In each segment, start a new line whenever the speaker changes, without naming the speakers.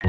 I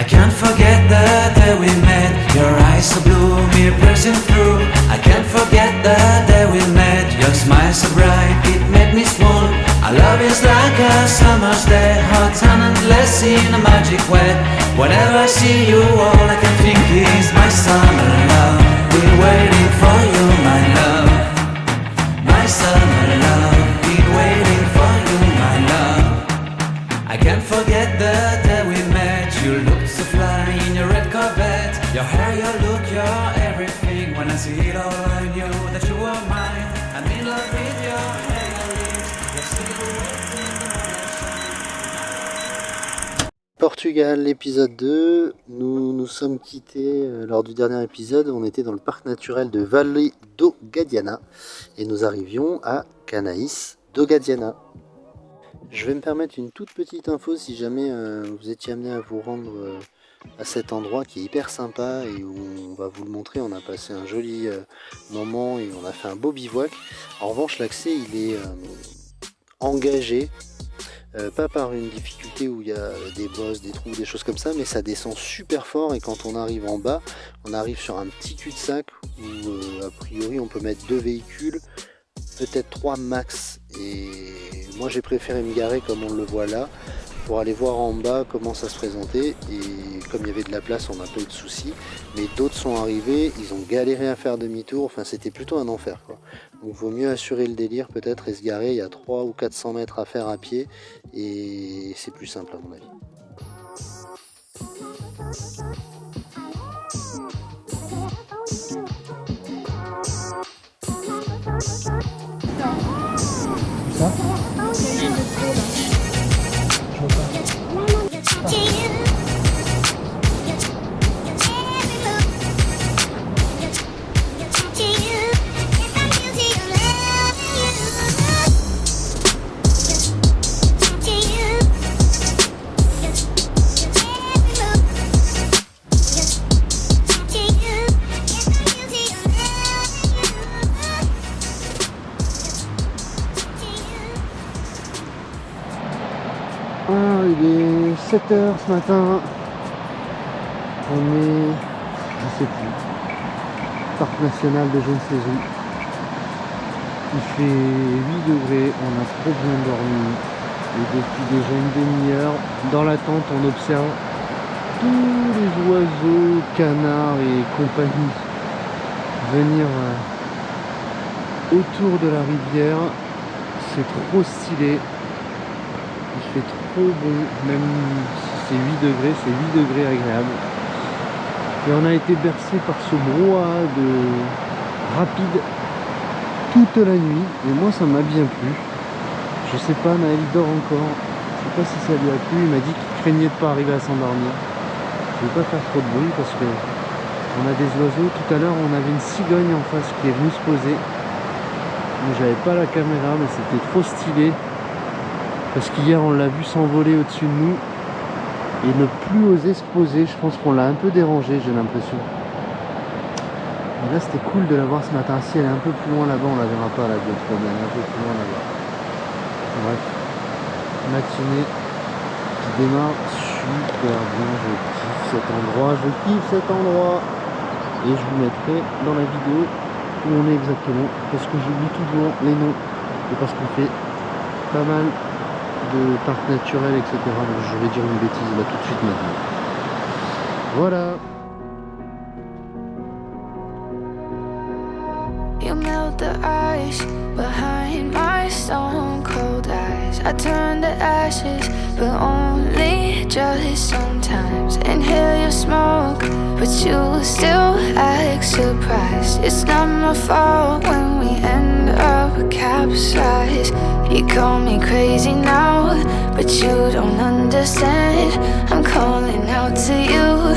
can't forget the day we met. Your eyes so blue, me piercing through. I can't forget the day we met. Your smile so bright, it made me swoon. Our love is like a summer's day, hot and endless in a magic way. Whenever I see you, all I can think is my summer love. Been waiting for you, my love. My summer love. Been waiting for you, my love. I can't forget the day we met. You looked so fly in your red Corvette. Your hair, your look, your everything. When I see it all, I knew that you were mine. I'm in love with your hair, your lips, your silhouette in the moonlight.
Portugal, l'épisode 2, nous nous sommes quittés lors du dernier épisode, on était dans le parc naturel de Vale do Guadiana et nous arrivions à Canaís do Guadiana. Je vais me permettre une toute petite info si jamais vous étiez amené à vous rendre à cet endroit qui est hyper sympa et où on va vous le montrer. On a passé un joli moment et on a fait un beau bivouac. En revanche, l'accès il est engagé. Pas par une difficulté où il y a des bosses, des trous, des choses comme ça, mais ça descend super fort et quand on arrive en bas, on arrive sur un petit cul-de-sac où a priori on peut mettre 2 véhicules, peut-être 3 max. Et moi j'ai préféré me garer comme on le voit là pour aller voir en bas comment ça se présentait, et comme il y avait de la place on n'a pas eu de soucis, mais d'autres sont arrivés, ils ont galéré à faire demi-tour, enfin c'était plutôt un enfer quoi. Donc vaut mieux assurer le délire peut-être et se garer, il y a 300 ou 400 mètres à faire à pied et c'est plus simple à mon avis.
Ça il est 7h ce matin, on est, je sais plus, parc national de je ne sais où, il fait 8 degrés, on a trop bien dormi et depuis déjà une demi-heure, dans la tente on observe tous les oiseaux, canards et compagnie venir autour de la rivière, c'est trop stylé. Il fait trop bon, même si c'est 8 degrés, c'est 8 degrés agréable. Et on a été bercé par ce brouhaha rapide toute la nuit. Et moi ça m'a bien plu. Je sais pas, Naël dort encore. Je sais pas si ça lui a plu. Il m'a dit qu'il craignait de pas arriver à s'endormir. Je vais pas faire trop de bruit parce que on a des oiseaux. Tout à l'heure on avait une cigogne en face qui est venue se poser. J'avais pas la caméra mais c'était trop stylé. Parce qu'hier on l'a vu s'envoler au-dessus de nous et ne plus oser se poser, je pense qu'on l'a un peu dérangé, j'ai l'impression. Et là c'était cool de la voir ce matin. Si elle est un peu plus loin là-bas, on la verra pas là, d'autres problèmes, un peu plus loin là-bas. Bref, matinée qui démarre super bien, je kiffe cet endroit, et je vous mettrai dans la vidéo où on est exactement, parce que j'oublie toujours les noms et parce qu'on fait pas mal de parc naturel, etc. Donc je vais dire une bêtise là tout de suite maintenant. Voilà.
You melt the ice behind my stone cold eyes. I turn to ashes, but only just sometimes. Inhale your smoke, but you still act surprised. It's not my fault when we end up capsized. You call me crazy now, but you don't understand. I'm calling out to you.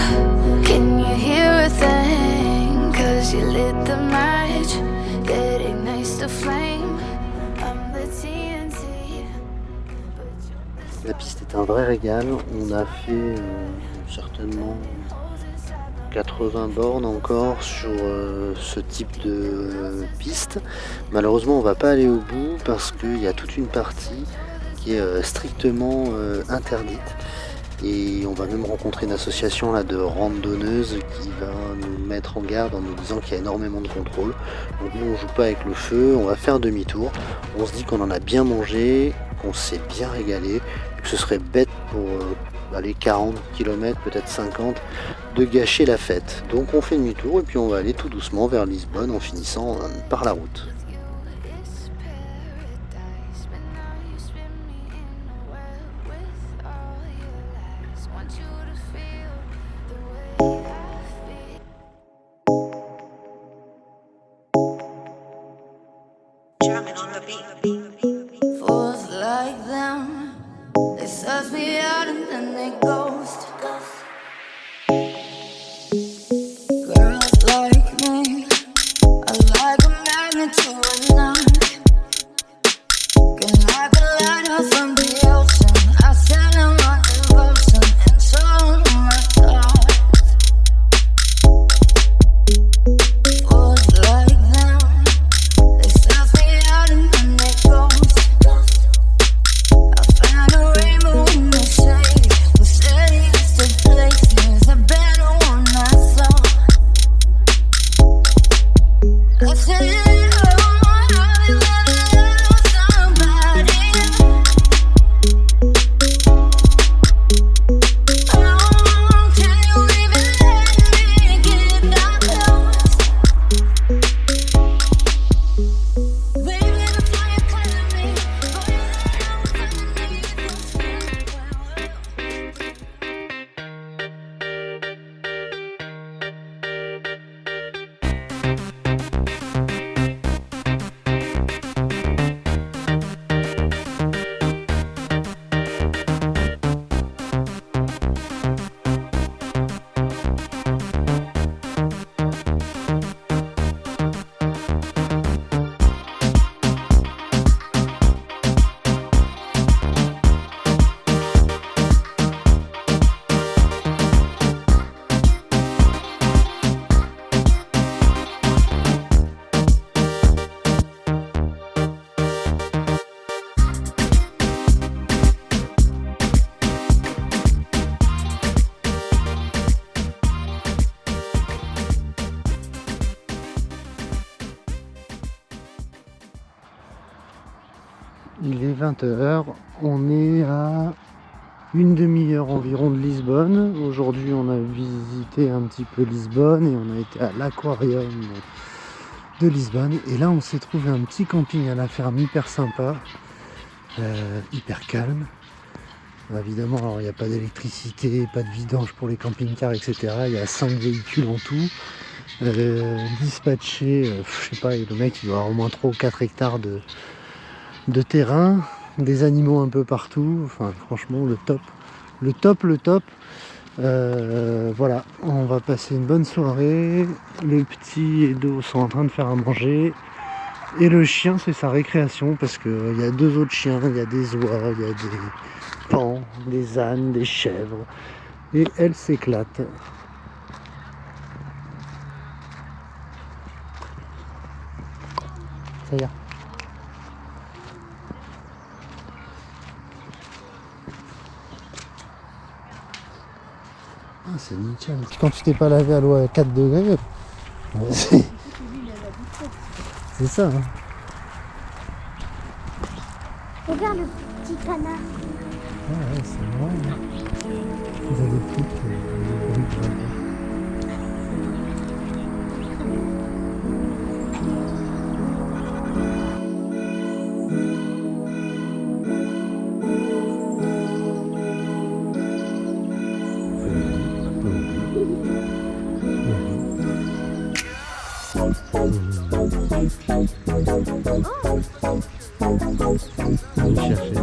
Can you hear a thing? 'Cause you lit the match that ignites the flame. I'm the TNT.
La piste est un vrai régal. On a fait certainement 80 bornes encore sur ce type de piste. Malheureusement on va pas aller au bout parce qu'il y a toute une partie qui est strictement interdite. Et on va même rencontrer une association là, de randonneuses qui va nous mettre en garde en nous disant qu'il y a énormément de contrôle. Donc nous on joue pas avec le feu, on va faire demi-tour. On se dit qu'on en a bien mangé, qu'on s'est bien régalé, et que ce serait bête pour aller 40 km, peut-être 50, de gâcher la fête. Donc on fait demi-tour et puis on va aller tout doucement vers Lisbonne en finissant par la route.
Fools like them, they suss me out and then they ghost. Girls like me, I like a magnet to a knife. Can like a lighter from the ocean, I send them my devotion and so my thoughts. Fools like them, they suss me out and then they ghost. I found a rainbow in the shade, the safest of places, a better one I saw. I said, oh, I've been love somebody. Oh, can you even let me get that close? Baby, the fire calling me, boy, I was underneath your skin.
Il est 20h, on est à une demi-heure environ de Lisbonne. Aujourd'hui on a visité un petit peu Lisbonne et on a été à l'aquarium de Lisbonne. Et là on s'est trouvé un petit camping à la ferme hyper sympa, hyper calme. Évidemment alors il n'y a pas d'électricité, pas de vidange pour les camping-cars, etc. Il y a 5 véhicules en tout, dispatchés, je sais pas, et le mec il doit avoir au moins 3 ou 4 hectares de terrain, des animaux un peu partout, enfin franchement le top. Voilà, on va passer une bonne soirée, les petits et Do sont en train de faire à manger et le chien c'est sa récréation parce que il y a 2 autres chiens, il y a des oies, il y a des paons, des ânes, des chèvres et elle s'éclate. Ça y est. Ah, c'est nickel. Quand tu t'es pas lavé à l'eau à 4 degrés, c'est ça. Hein.
Regarde le petit canard.
Ah ouais, c'est vrai. Hein. Ils ont des petites chercher.